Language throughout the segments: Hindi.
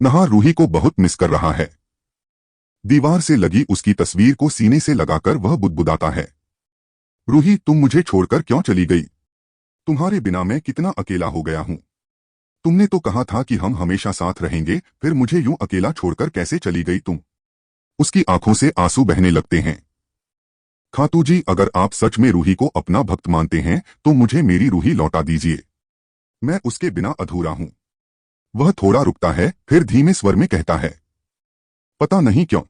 नाहर रूही को बहुत मिस कर रहा है। दीवार से लगी उसकी तस्वीर को सीने से लगाकर वह बुदबुदाता है। रूही, तुम मुझे छोड़कर क्यों चली गई? तुम्हारे बिना मैं कितना अकेला हो गया हूं। तुमने तो कहा था कि हम हमेशा साथ रहेंगे, फिर मुझे यूं अकेला छोड़कर कैसे चली गई तुम? उसकी आंखों से आंसू बहने लगते हैं। खातू जी, अगर आप सच में रूही को अपना भक्त मानते हैं तो मुझे मेरी रूही लौटा दीजिए। मैं उसके बिना अधूरा हूं। वह थोड़ा रुकता है, फिर धीमे स्वर में कहता है, पता नहीं क्यों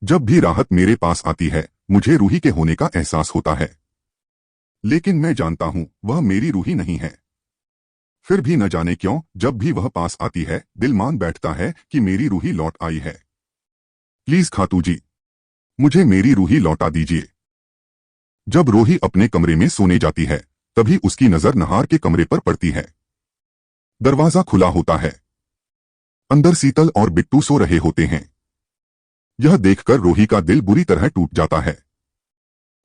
जब भी राहत मेरे पास आती है मुझे रूही के होने का एहसास होता है, लेकिन मैं जानता हूं वह मेरी रूही नहीं है। फिर भी न जाने क्यों जब भी वह पास आती है दिल मान बैठता है कि मेरी रूही लौट आई है। प्लीज खातू जी, मुझे मेरी रूही लौटा दीजिए। जब रूही अपने कमरे में सोने जाती है तभी उसकी नजर नहार के कमरे पर पड़ती है। दरवाजा खुला होता है। अंदर शीतल और बिट्टू सो रहे होते हैं। यह देखकर रूही का दिल बुरी तरह टूट जाता है।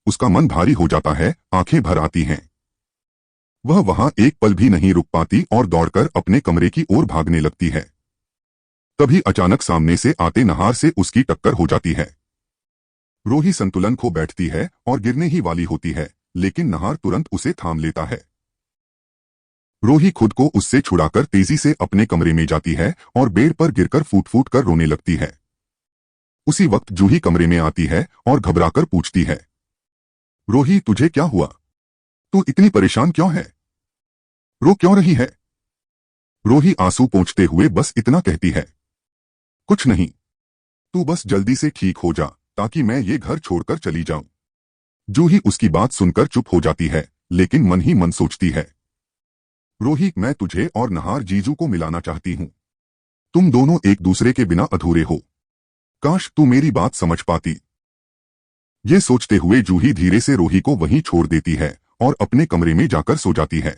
उसका मन भारी हो जाता है, आंखें भर आती हैं। वह वहां एक पल भी नहीं रुक पाती और दौड़कर अपने कमरे की ओर भागने लगती है। तभी अचानक सामने से आते नहार से उसकी टक्कर हो जाती है। रूही संतुलन खो बैठती है और गिरने ही वाली होती है, लेकिन नहार तुरंत उसे थाम लेता है। रूही खुद को उससे छुड़ाकर तेजी से अपने कमरे में जाती है और बेड पर गिरकर फूट फूट कर रोने लगती है। उसी वक्त जूही कमरे में आती है और घबराकर पूछती है, रूही, तुझे क्या हुआ? तू इतनी परेशान क्यों है? रो क्यों रही है? रूही आंसू पोंछते हुए बस इतना कहती है, कुछ नहीं, तू बस जल्दी से ठीक हो जा ताकि मैं ये घर छोड़कर चली जाऊं। जूही उसकी बात सुनकर चुप हो जाती है, लेकिन मन ही मन सोचती है, रूही, मैं तुझे और नहार जीजू को मिलाना चाहती हूं। तुम दोनों एक दूसरे के बिना अधूरे हो। काश तू मेरी बात समझ पाती। ये सोचते हुए जूही धीरे से रूही को वहीं छोड़ देती है और अपने कमरे में जाकर सो जाती है।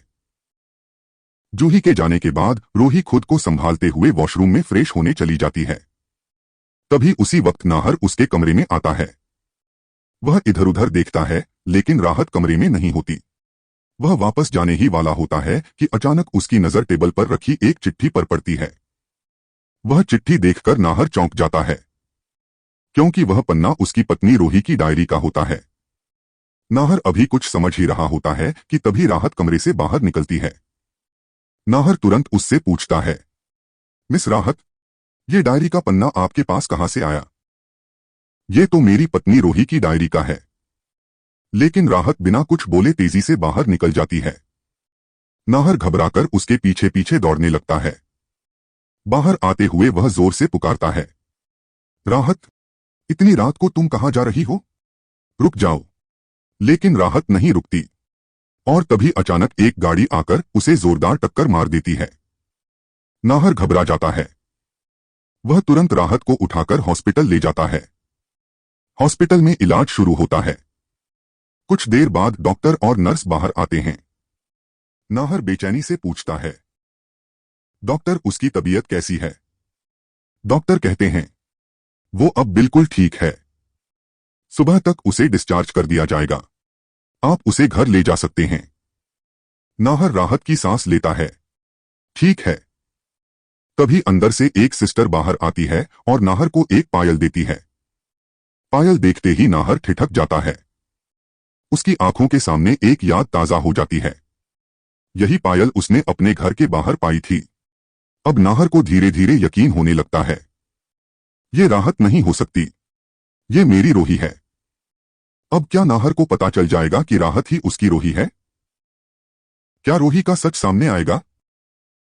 जूही के जाने के बाद रूही खुद को संभालते हुए वॉशरूम में फ्रेश होने चली जाती है। तभी उसी वक्त नाहर उसके कमरे में आता है। वह इधर उधर देखता है, लेकिन राहत कमरे में नहीं होती। वह वापस जाने ही वाला होता है कि अचानक उसकी नजर टेबल पर रखी एक चिट्ठी पर पड़ती है। वह चिट्ठी देखकर नाहर चौंक जाता है, क्योंकि वह पन्ना उसकी पत्नी रूही की डायरी का होता है। नाहर अभी कुछ समझ ही रहा होता है कि तभी राहत कमरे से बाहर निकलती है। नाहर तुरंत उससे पूछता है, मिस राहत, ये डायरी का पन्ना आपके पास कहां से आया? ये तो मेरी पत्नी रूही की डायरी का है। लेकिन राहत बिना कुछ बोले तेजी से बाहर निकल जाती है। नाहर घबराकर उसके पीछे पीछे दौड़ने लगता है। बाहर आते हुए वह जोर से पुकारता है, राहत, इतनी रात को तुम कहां जा रही हो? रुक जाओ। लेकिन राहत नहीं रुकती और तभी अचानक एक गाड़ी आकर उसे जोरदार टक्कर मार देती है। नाहर घबरा जाता है। वह तुरंत राहत को उठाकर हॉस्पिटल ले जाता है। हॉस्पिटल में इलाज शुरू होता है। कुछ देर बाद डॉक्टर और नर्स बाहर आते हैं। नाहर बेचैनी से पूछता है, डॉक्टर, उसकी तबीयत कैसी है? डॉक्टर कहते हैं, वो अब बिल्कुल ठीक है। सुबह तक उसे डिस्चार्ज कर दिया जाएगा। आप उसे घर ले जा सकते हैं। नाहर राहत की सांस लेता है। ठीक है। तभी अंदर से एक सिस्टर बाहर आती है और नाहर को एक पायल देती है। पायल देखते ही नाहर ठिठक जाता है। उसकी आंखों के सामने एक याद ताजा हो जाती है। यही पायल उसने अपने घर के बाहर पाई थी। अब नाहर को धीरे धीरे यकीन होने लगता है, ये राहत नहीं हो सकती, ये मेरी रूही है। अब क्या नाहर को पता चल जाएगा कि राहत ही उसकी रूही है? क्या रूही का सच सामने आएगा?